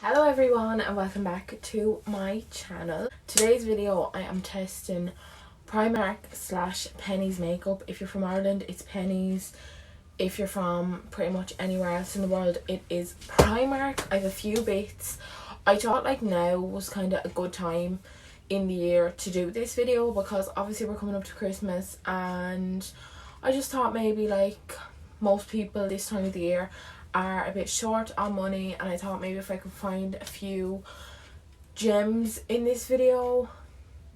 Hello everyone and welcome back to my channel. Today's video I am testing Primark / Pennies makeup. If you're from Ireland it's Pennies. If you're from pretty much anywhere else in the world it is Primark. I have a few bits. I thought like now was kind of a good time in the year to do this video because obviously we're coming up to Christmas, and I just thought maybe like most people this time of the year are a bit short on money, and I thought maybe if I could find a few gems in this video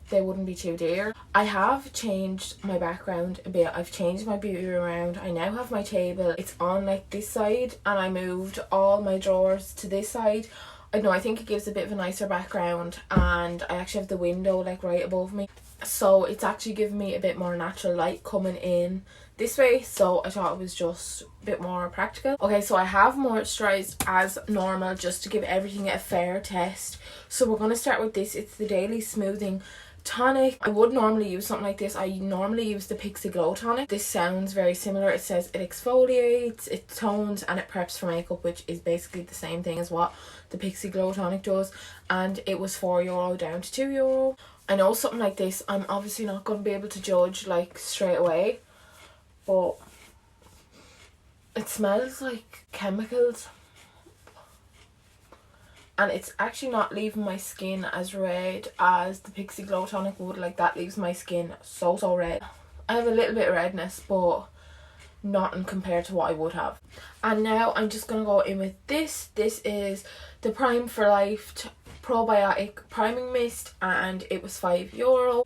they wouldn't be too dear. I have changed my background a bit. I've changed my beauty room around. I now have my table, it's on like this side, and I moved all my drawers to this side. I know, I think it gives a bit of a nicer background, and I actually have the window like right above me, so it's actually giving me a bit more natural light coming in this way, so I thought it was just a bit more practical. Okay, so I have moisturised as normal just to give everything a fair test. So we're going to start with this. It's the Daily Smoothing Tonic. I would normally use something like this. I normally use the Pixie Glow Tonic. This sounds very similar. It says it exfoliates, it tones, and it preps for makeup, which is basically the same thing as what the Pixie Glow Tonic does, and it was €4 down to €2. I know something like this I'm obviously not going to be able to judge like straight away, but it smells like chemicals, and it's actually not leaving my skin as red as the Pixie Glow Tonic would. Like, that leaves my skin so red. I have a little bit of redness, but nothing compared to what I would have. And now I'm just going to go in with this. This is the Prime for Life Probiotic Priming Mist, and it was €5.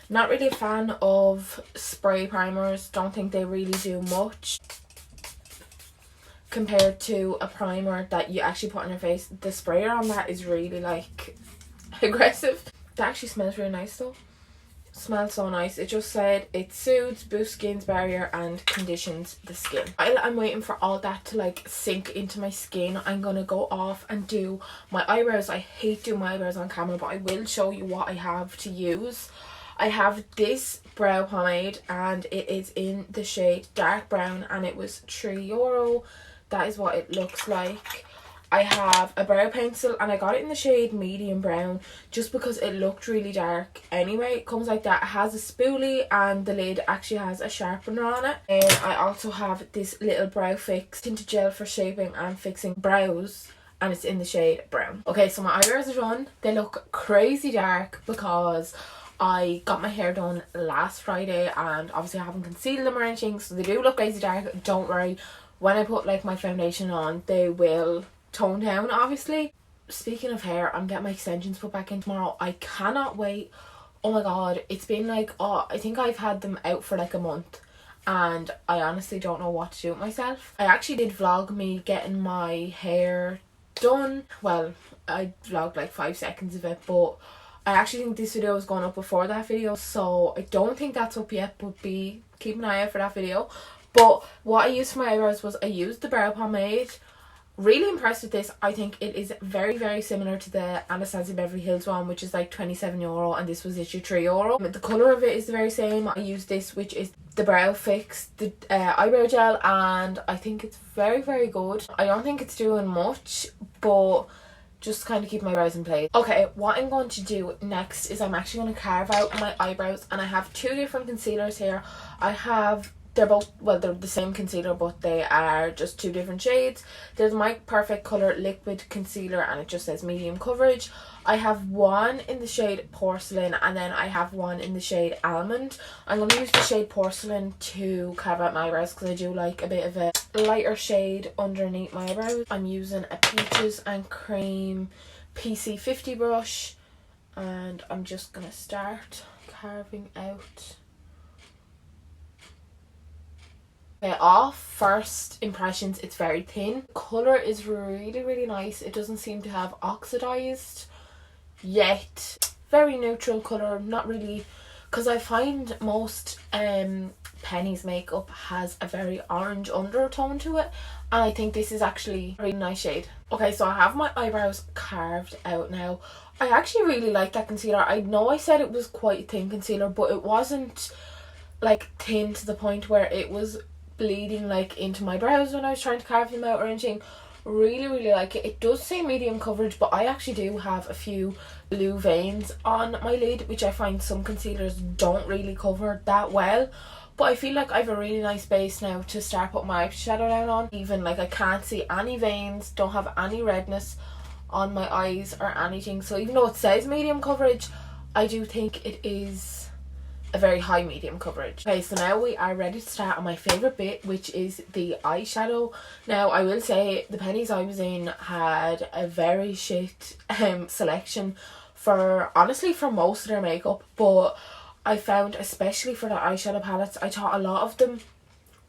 Not really a fan of spray primers. Don't think they really do much compared to a primer that you actually put on your face. The sprayer on that is really like aggressive. That actually smells really nice though. Smells so nice. It just said it soothes, boosts skin's barrier, and conditions the skin. While I'm waiting for all that to like sink into my skin, I'm gonna go off and do my eyebrows. I hate doing my eyebrows on camera, but I will show you what I have to use. I have this brow pomade, and it is in the shade dark brown, and it was €3. That is what it looks like. I have a brow pencil, and I got it in the shade medium brown just because it looked really dark anyway. It comes like that. It has a spoolie, and the lid actually has a sharpener on it. And I also have this little brow fix tinted gel for shaping and fixing brows, and it's in the shade brown. Okay, so my eyebrows are done. They look crazy dark because I got my hair done last Friday, and obviously I haven't concealed them or anything, so they do look crazy dark. Don't worry, when I put like my foundation on they will tone down obviously. Speaking of hair, I'm getting my extensions put back in tomorrow. I cannot wait. Oh my god, it's been like, I think I've had them out for like a month, and I honestly don't know what to do with myself. I actually did vlog me getting my hair done. Well, I vlogged like 5 seconds of it, but I actually think this video is going up before that video, so I don't think that's up yet, but keep an eye out for that video. But what I used for my eyebrows was I used the brow pomade. Really impressed with this. I think it is very similar to the Anastasia Beverly Hills one, which is like €27, and this was literally €3. The colour of it is the very same. I used this, which is the brow fix, the eyebrow gel, and I think it's very good. I don't think it's doing much, but just kind of keep my brows in place. Okay, what I'm going to do next is I'm actually going to carve out my eyebrows, and I have 2 different concealers here. They're both, well, they're the same concealer, but they are just 2 different shades. There's my Perfect Colour Liquid Concealer, and it just says medium coverage. I have one in the shade Porcelain, and then I have one in the shade Almond. I'm going to use the shade Porcelain to carve out my eyebrows because I do like a bit of a lighter shade underneath my eyebrows. I'm using a Peaches and Cream PC50 brush, and I'm just going to start carving out. Okay, off first impressions, it's very thin. Colour is really nice. It doesn't seem to have oxidized yet. Very neutral colour, not really, because I find most Pennies makeup has a very orange undertone to it, and I think this is actually a really nice shade. Okay, so I have my eyebrows carved out now. I actually really like that concealer. I know I said it was quite a thin concealer, but it wasn't like thin to the point where it was bleeding like into my brows when I was trying to carve them out or anything. Really like it. It does say medium coverage, but I actually do have a few blue veins on my lid, which I find some concealers don't really cover that well. But I feel like I have a really nice base now to start putting my eyeshadow down on. Even like I can't see any veins, don't have any redness on my eyes or anything. So even though it says medium coverage, I do think it is a very high medium coverage. Okay, so now we are ready to start on my favourite bit, which is the eyeshadow. Now I will say the Pennies I was in had a very shit selection for, honestly, for most of their makeup, but I found, especially for the eyeshadow palettes, I thought a lot of them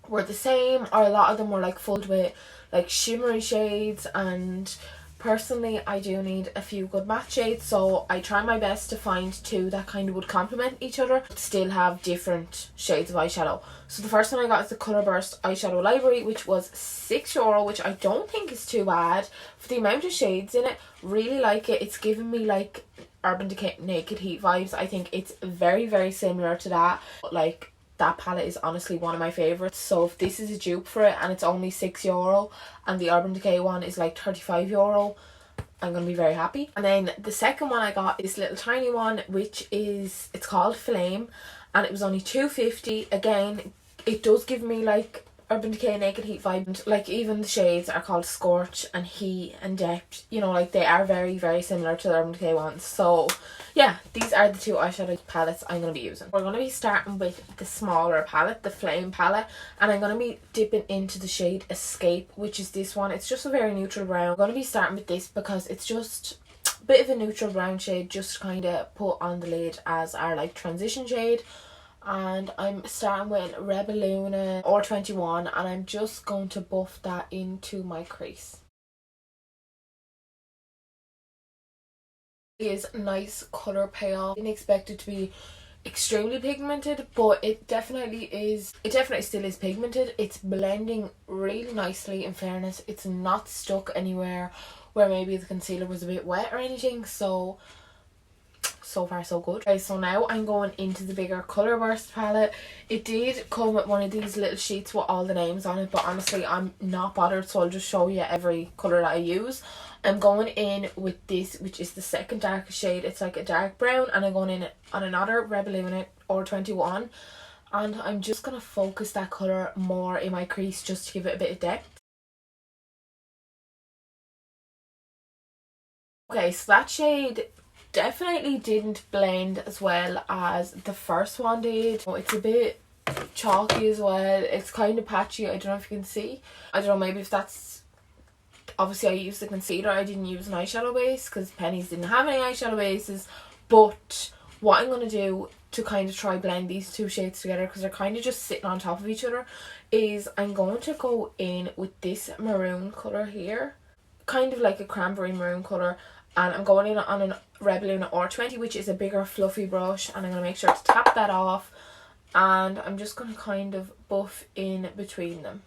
were the same, or a lot of them were like filled with like shimmery shades, and personally I do need a few good matte shades, so I try my best to find two that kind of would complement each other but still have different shades of eyeshadow. So the first one I got is the Colorburst eyeshadow library, which was €6, which I don't think is too bad for the amount of shades in it. Really like it. It's giving me like Urban Decay Naked Heat vibes. I think it's very similar to that, but like that palette is honestly one of my favourites. So if this is a dupe for it and it's only €6 and the Urban Decay one is like €35, I'm going to be very happy. And then the second one I got is this little tiny one, which is, it's called Flame, and it was only £2.50. Again, it does give me like Urban Decay Naked Heat vibe, and like even the shades are called Scorch and Heat and Depth, you know, like they are very similar to the Urban Decay ones. So yeah, these are the two eyeshadow palettes I'm going to be using. We're going to be starting with the smaller palette, the Flame palette, and I'm going to be dipping into the shade Escape, which is this one. It's just a very neutral brown. I'm going to be starting with this because it's just a bit of a neutral brown shade, just to kind of put on the lid as our like transition shade. And I'm starting with Rebel Luna or 21, and I'm just going to buff that into my crease. It is nice colour payoff. I didn't expect it to be extremely pigmented, but it definitely is. It definitely still is pigmented. It's blending really nicely, in fairness. It's not stuck anywhere where maybe the concealer was a bit wet or anything, so far so good. Okay, so now I'm going into the bigger Colorburst palette. It did come with one of these little sheets with all the names on it, but honestly I'm not bothered, so I'll just show you every colour that I use. I'm going in with this, which is the second darkest shade. It's like a dark brown, and I'm going in on another Rebel Luna or 21, and I'm just going to focus that colour more in my crease just to give it a bit of depth. Okay, so that shade definitely didn't blend as well as the first one did. It's a bit chalky as well. It's kind of patchy. I don't know if you can see. I don't know, maybe if that's... Obviously I used the concealer. I didn't use an eyeshadow base because Pennies didn't have any eyeshadow bases. But what I'm going to do to kind of try blend these two shades together, because they're kind of just sitting on top of each other, is I'm going to go in with this maroon colour here. Kind of like a cranberry maroon colour. And I'm going in on a Rebel Luna R20, which is a bigger fluffy brush, and I'm going to make sure to tap that off, and I'm just going to kind of buff in between them.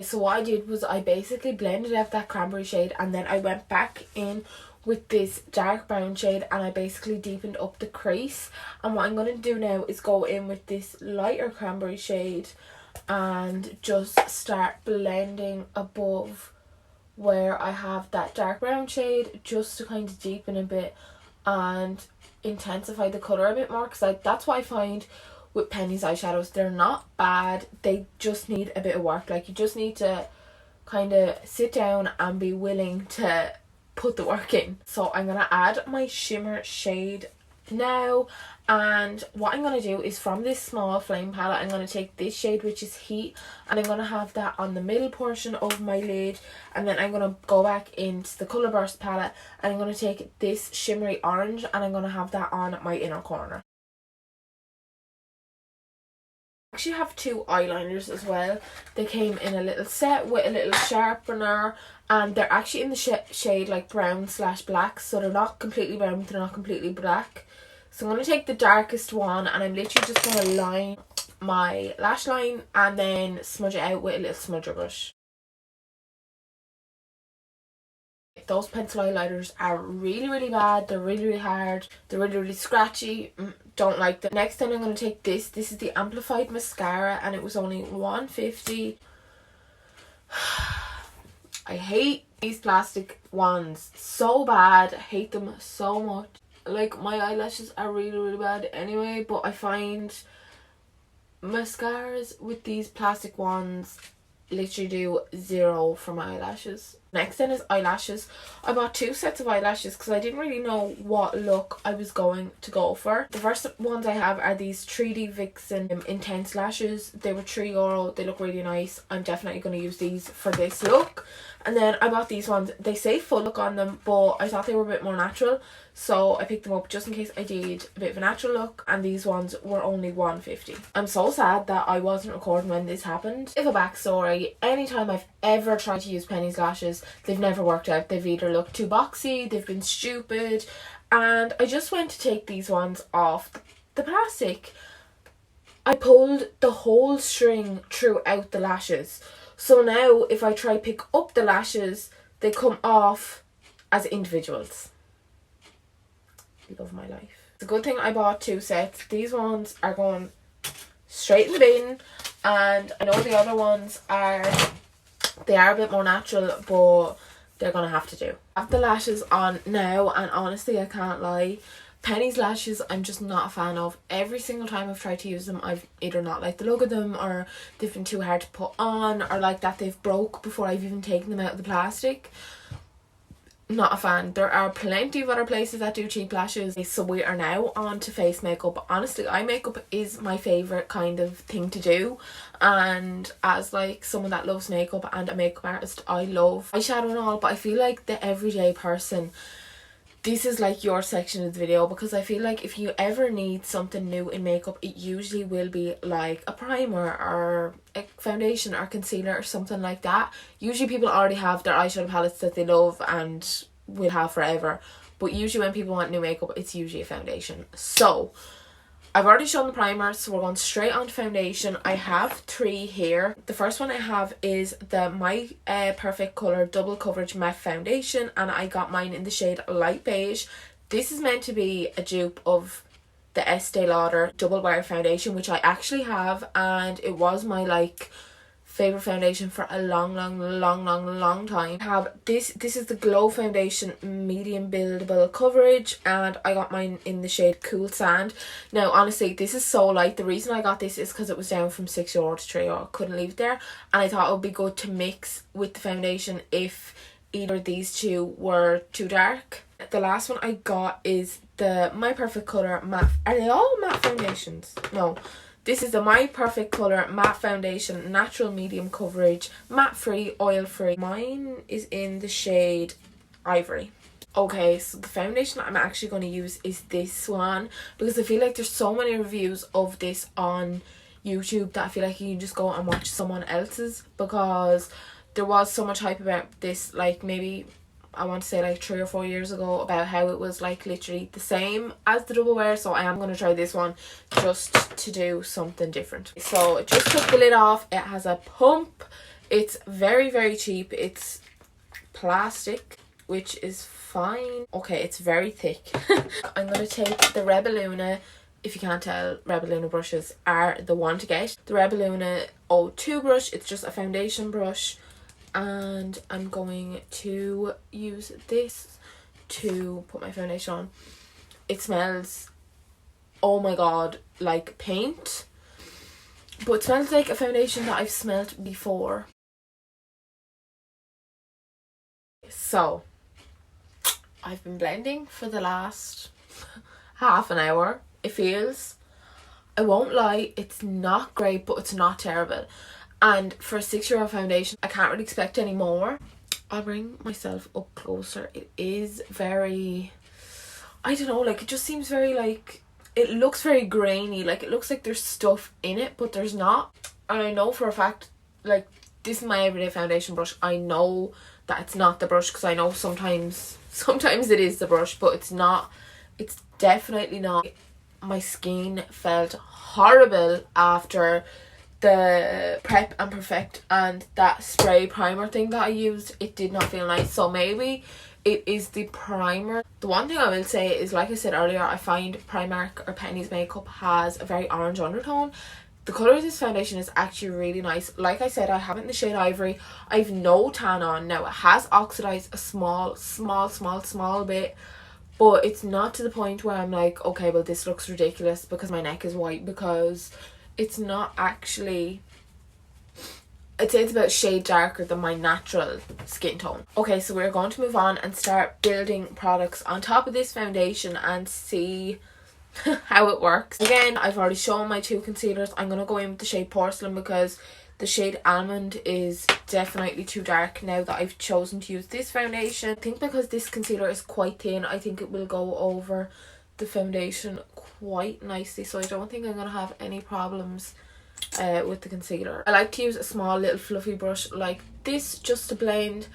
So what I did was I basically blended out that cranberry shade, and then I went back in with this dark brown shade, and I basically deepened up the crease. And what I'm going to do now is go in with this lighter cranberry shade and just start blending above where I have that dark brown shade, just to kind of deepen a bit and intensify the colour a bit more, because that's what I find with Pennies eyeshadows. They're not bad, they just need a bit of work. Like, you just need to kind of sit down and be willing to put the work in. So I'm going to add my shimmer shade now, and what I'm going to do is from this small Flame palette I'm going to take this shade, which is Heat, and I'm going to have that on the middle portion of my lid, and then I'm going to go back into the Colorburst palette and I'm going to take this shimmery orange and I'm going to have that on my inner corner. I actually have two eyeliners as well. They came in a little set with a little sharpener, and they're actually in the shade like brown/black, so they're not completely brown but they're not completely black. So I'm going to take the darkest one, and I'm literally just going to line my lash line and then smudge it out with a little smudger brush. Those pencil highlighters are really, really bad. They're really, really hard. They're really, really scratchy. Don't like them. Next time I'm going to take this. This is the Amplified Mascara and it was only $1.50. I hate these plastic ones so bad. I hate them so much. Like, my eyelashes are really, really bad anyway, but I find mascaras with these plastic ones literally do zero for my eyelashes. Next then is eyelashes. I bought 2 sets of eyelashes because I didn't really know what look I was going to go for. The first ones I have are these 3D Vixen Intense Lashes. They were €3. They look really nice. I'm definitely going to use these for this look. And then I bought these ones. They say full look on them, but I thought they were a bit more natural, so I picked them up just in case I did a bit of a natural look, and these ones were only $1.50. I'm so sad that I wasn't recording when this happened. If a backstory, anytime I've ever tried to use Pennies lashes, they've never worked out. They've either looked too boxy, they've been stupid, and I just went to take these ones off the plastic. I pulled the whole string throughout the lashes. So now if I try pick up the lashes, they come off as individuals. Love my life. It's a good thing I bought 2 sets. These ones are going straight in the bin, and I know the other ones they are a bit more natural, but they're gonna have to do. I have the lashes on now, and honestly I can't lie, Pennies lashes I'm just not a fan of. Every single time I've tried to use them, I've either not liked the look of them, or they've been too hard to put on, or like that they've broke before I've even taken them out of the plastic. Not a fan. There are plenty of other places that do cheap lashes. So we are now on to face makeup. Honestly, eye makeup is my favourite kind of thing to do, and as like someone that loves makeup and a makeup artist, I love eyeshadow and all, but I feel like the everyday person, this is like your section of the video, because I feel like if you ever need something new in makeup, it usually will be like a primer or a foundation or concealer or something like that. Usually people already have their eyeshadow palettes that they love and will have forever, but usually when people want new makeup, it's usually a foundation. So I've already shown the primer, so we're going straight on to foundation. I have 3 here. The first one I have is the My Perfect Colour Double Coverage Matte Foundation, and I got mine in the shade Light Beige. This is meant to be a dupe of the Estee Lauder Double Wear Foundation, which I actually have, and it was my like favourite foundation for a long time. I have this is the Glow Foundation Medium Buildable Coverage, and I got mine in the shade Cool Sand. Now honestly, this is so light. The reason I got this is because it was down from €6 to €3. Couldn't leave it there, and I thought it would be good to mix with the foundation if either of these two were too dark. The last one I got is the My Perfect Colour Matte. Are they all matte foundations? No. This is the My Perfect Colour Matte Foundation, Natural Medium Coverage, Matte Free, Oil Free. Mine is in the shade Ivory. Okay, so the foundation that I'm actually going to use is this one, because I feel like there's so many reviews of this on YouTube that I feel like you can just go and watch someone else's, because there was so much hype about this, like maybe I want to say like 3 or 4 years ago, about how it was like literally the same as the double wear. So I am going to try this one just to do something different. So I just took the lid off. It has a pump. It's very cheap. It's plastic, which is fine. Okay, it's very thick. I'm going to take the Rebelluna. If you can't tell, Rebelluna brushes are the one to get. The Rebelluna 02 brush. It's just a foundation brush. And I'm going to use this to put my foundation on. It smells, oh my god, like paint, but it smells like a foundation that I've smelled before. So I've been blending for the last half an hour. It feels, I won't lie, it's not great, but it's not terrible. And for a €6 foundation, I can't really expect any more. I'll bring myself up closer. It is very, I don't know, like it just seems very like, it looks very grainy. Like it looks like there's stuff in it, but there's not. And I know for a fact, like this is my everyday foundation brush. I know that it's not the brush, because I know sometimes it is the brush, but it's not. It's definitely not. My skin felt horrible after the Prep and Perfect and that spray primer thing that I used, it did not feel nice. So maybe it is the primer. The one thing I will say is, like I said earlier, I find Primark or Pennies makeup has a very orange undertone. The colour of this foundation is actually really nice. Like I said, I have it in the shade Ivory. I've no tan on. Now, it has oxidised a small bit, but it's not to the point where I'm like, okay, well, this looks ridiculous because my neck is white, because it's not actually... I'd say it's about a shade darker than my natural skin tone. Okay, so we're going to move on and start building products on top of this foundation and see how it works. Again, I've already shown my two concealers. I'm going to go in with the shade Porcelain because the shade Almond is definitely too dark now that I've chosen to use this foundation. I think because this concealer is quite thin, I think it will go over the foundation quite nicely. So I don't think I'm going to have any problems with the concealer. I like to use a small little fluffy brush like this just to blend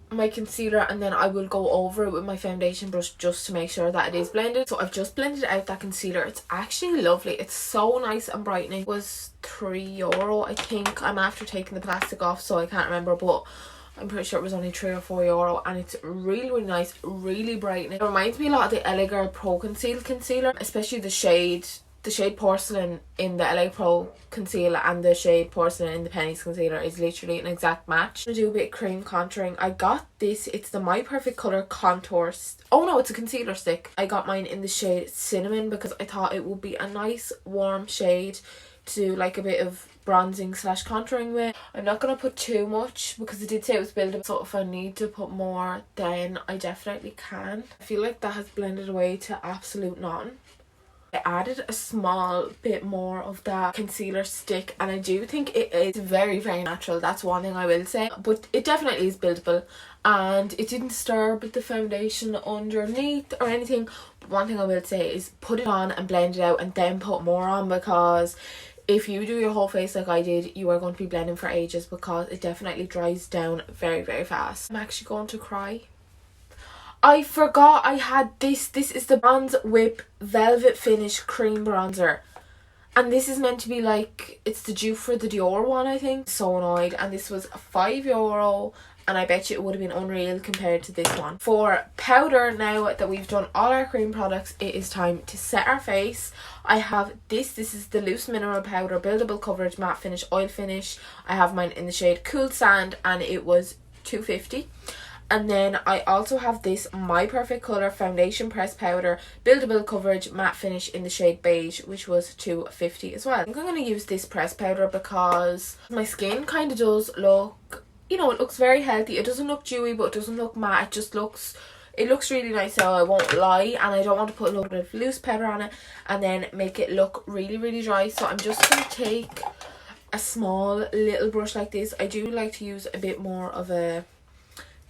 my concealer, and then I will go over it with my foundation brush just to make sure that it is blended. So I've just blended out that concealer. It's actually lovely. It's so nice and brightening. It was €3, I think. I'm after taking the plastic off, so I can't remember, but I'm pretty sure it was only €3 or €4, and it's really nice, really brightening. It reminds me a lot of the LA Girl Pro Conceal concealer, especially the shade Porcelain in the LA Pro concealer and the shade Porcelain in the Pennies concealer is literally an exact match. I'm gonna do a bit of cream contouring. I got this, it's the My Perfect Colour contour oh no, it's a concealer stick. I got mine in the shade Cinnamon because I thought it would be a nice warm shade to do like a bit of bronzing / contouring with. I'm not going to put too much because it did say it was buildable, so if I need to put more then I definitely can. I feel like that has blended away to absolute nothing. I added a small bit more of that concealer stick, and I do think it is very natural. That's one thing I will say, but it definitely is buildable, and it didn't disturb the foundation underneath or anything. But one thing I will say is put it on and blend it out and then put more on, because if you do your whole face like I did, you are going to be blending for ages because it definitely dries down very fast. I'm actually going to cry. I forgot I had this. This is the Bronze Whip Velvet Finish Cream Bronzer. And this is meant to be like, it's the dupe for the Dior one, I think. So annoyed. And this was €5. And I bet you it would have been unreal compared to this one. For powder, now that we've done all our cream products, it is time to set our face. I have this. This is the Loose Mineral Powder Buildable Coverage Matte Finish Oil Finish. I have mine in the shade Cool Sand and it was $2.50. And then I also have this My Perfect Colour Foundation Press Powder Buildable Coverage Matte Finish in the shade Beige, which was $2.50 as well. I think I'm going to use this press powder because my skin kind of does look, you know, it looks very healthy. It doesn't look dewy, but it doesn't look matte. It just looks, it looks really nice, so I won't lie. And I don't want to put a little bit of loose powder on it and then make it look really dry. So I'm just going to take a small little brush like this. I do like to use a bit more of a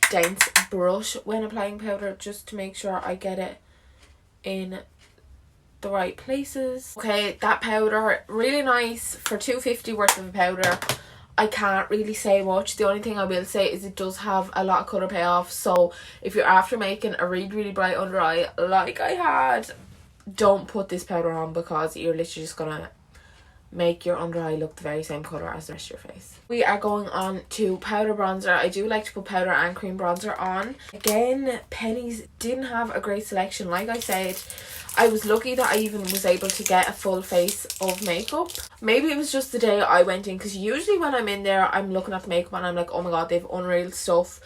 dense brush when applying powder just to make sure I get it in the right places. Okay, that powder, really nice for $2.50 worth of a powder. I can't really say much. The only thing I will say is it does have a lot of colour payoff, so if you're after making a really bright under eye like I had, don't put this powder on because you're literally just gonna make your under eye look the very same colour as the rest of your face. We are going on to powder bronzer. I do like to put powder and cream bronzer on. Again, Pennies didn't have a great selection. Like I said, I was lucky that I even was able to get a full face of makeup. Maybe it was just the day I went in, because usually when I'm in there I'm looking at the makeup and I'm like, oh my god, they've unreal stuff.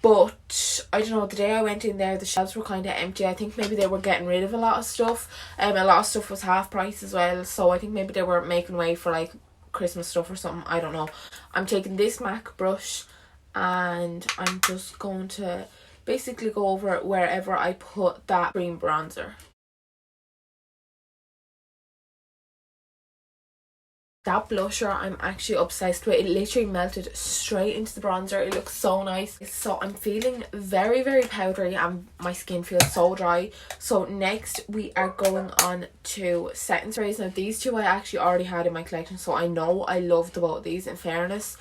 But I don't know, the day I went in there the shelves were kind of empty. I think maybe they were getting rid of a lot of stuff. A lot of stuff was half price as well, so I think maybe they were making way for like Christmas stuff or something. I don't know. I'm taking this MAC brush and I'm just going to basically go over it wherever I put that cream bronzer. That blusher I'm actually obsessed with. It literally melted straight into the bronzer. It looks so nice. So I'm feeling very powdery and my skin feels so dry. So next we are going on to setting sprays. Now these two I actually already had in my collection, so I know I love the both of these in fairness.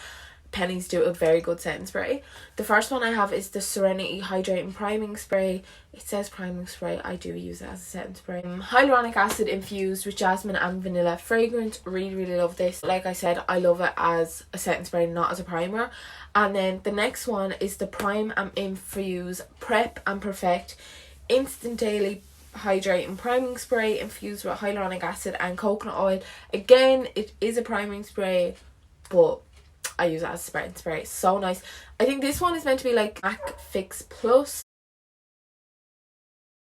Pennies do a very good setting spray. The first one I have is the Serenity Hydrating Priming Spray. It says priming spray, I do use it as a setting spray. Hyaluronic acid infused with jasmine and vanilla fragrance. Really love this. Like I said, I love it as a setting spray, not as a primer. And then the next one is the Prime and Infuse Prep and Perfect Instant Daily Hydrating Priming Spray infused with hyaluronic acid and coconut oil. Again, it is a priming spray, but I use it as a spread and spray. It's so nice. I think this one is meant to be like MAC Fix Plus.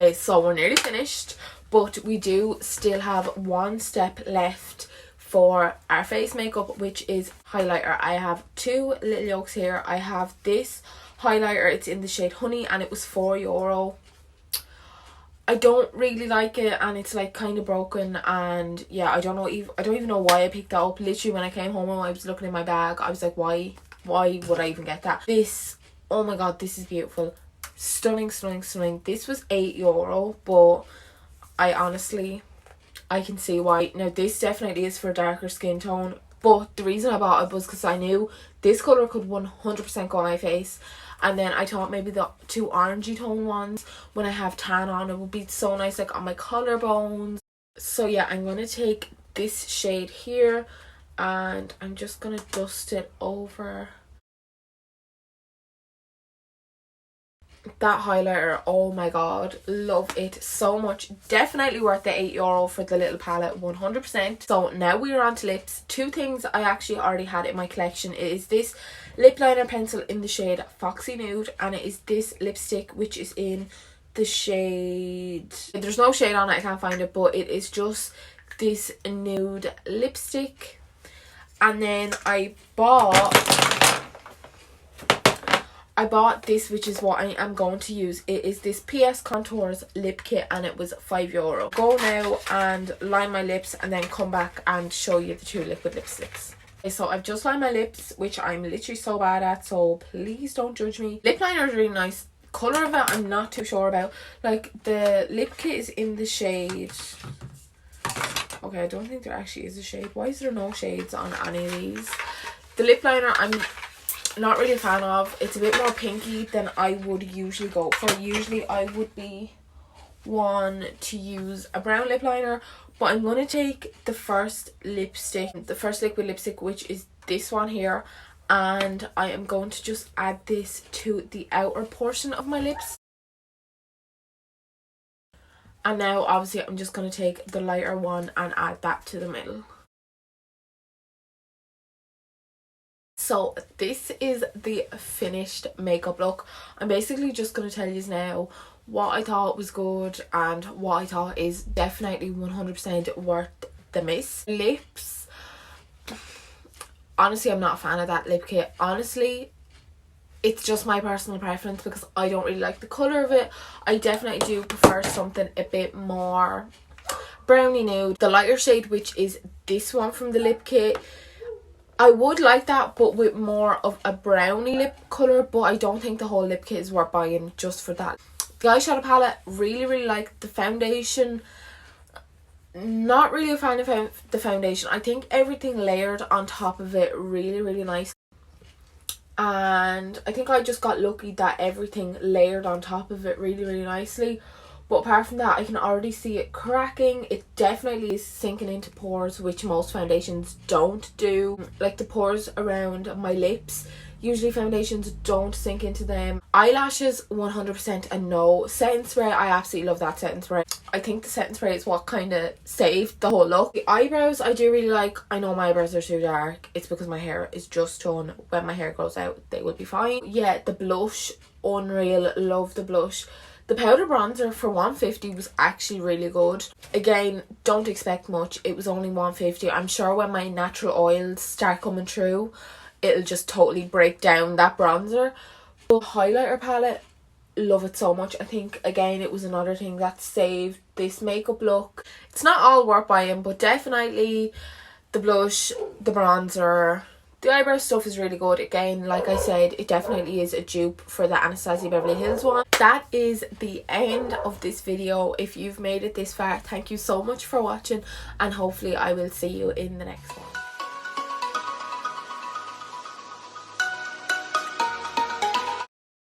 Okay, so we're nearly finished, but we do still have one step left for our face makeup, which is highlighter. I have two little yolks here. I have this highlighter, it's in the shade Honey, and it was €4. I don't really like it, and it's like kind of broken, and yeah, I don't even know why I picked that up. Literally when I came home and I was looking in my bag, I was like, why would I even get that? This, oh my god, this is beautiful. Stunning. This was €8, but I can see why. Now this definitely is for a darker skin tone, but the reason I bought it was because I knew this colour could 100% go on my face. And then I thought maybe the two orangey tone ones, when I have tan on, it would be so nice like on my collarbones. So yeah, I'm going to take this shade here and I'm just going to dust it over that highlighter. Oh my god, love it so much. Definitely worth the €8 for the little palette, 100%. So now we're on to lips. Two things I actually already had in my collection. It is this lip liner pencil in the shade Foxy Nude, and it is this lipstick which is in the shade, there's no shade on it, I can't find it, but it is just this nude lipstick. And then I bought this, which is what I am going to use. It is this PS Contours lip kit, and it was €5. Go now and line my lips and then come back and show you the two liquid lipsticks. Okay, so I've just lined my lips, which I'm literally so bad at, so please don't judge me. Lip liner is really nice. Colour of it I'm not too sure about. Like the lip kit is in the shade, okay, I don't think there actually is a shade. Why is there no shades on any of these? The lip liner I'm not really a fan of. It's a bit more pinky than I would usually go for. Usually I would be one to use a brown lip liner, but I'm going to take the first lipstick, the first liquid lipstick, which is this one here, and I am going to just add this to the outer portion of my lips. And now obviously I'm just going to take the lighter one and add that to the middle. So this is the finished makeup look. I'm basically just going to tell you now what I thought was good and what I thought is definitely 100% worth the miss. Lips, honestly I'm not a fan of that lip kit. Honestly, it's just my personal preference because I don't really like the colour of it. I definitely do prefer something a bit more browny nude. The lighter shade, which is this one from the lip kit, I would like that, but with more of a browny lip colour, but I don't think the whole lip kit is worth buying just for that. The eyeshadow palette, really like the foundation. Not really a fan of the foundation. I think everything layered on top of it really nice. And I think I just got lucky that everything layered on top of it really nicely. But apart from that, I can already see it cracking. It definitely is sinking into pores, which most foundations don't do. Like the pores around my lips, usually foundations don't sink into them. Eyelashes, 100% a no. Setting spray, I absolutely love that setting spray. I think the setting spray is what kind of saved the whole look. The eyebrows, I do really like. I know my eyebrows are too dark. It's because my hair is just done. When my hair grows out, they will be fine. Yeah, the blush, unreal. Love the blush. The powder bronzer for $150 was actually really good. Again, don't expect much. It was only $150. I'm sure when my natural oils start coming through, it'll just totally break down that bronzer. But highlighter palette, love it so much. I think, again, it was another thing that saved this makeup look. It's not all worth buying, but definitely the blush, the bronzer, the eyebrow stuff is really good. Again, like I said, it definitely is a dupe for the Anastasia Beverly Hills one. That is the end of this video. If you've made it this far, thank you so much for watching, and hopefully I will see you in the next one.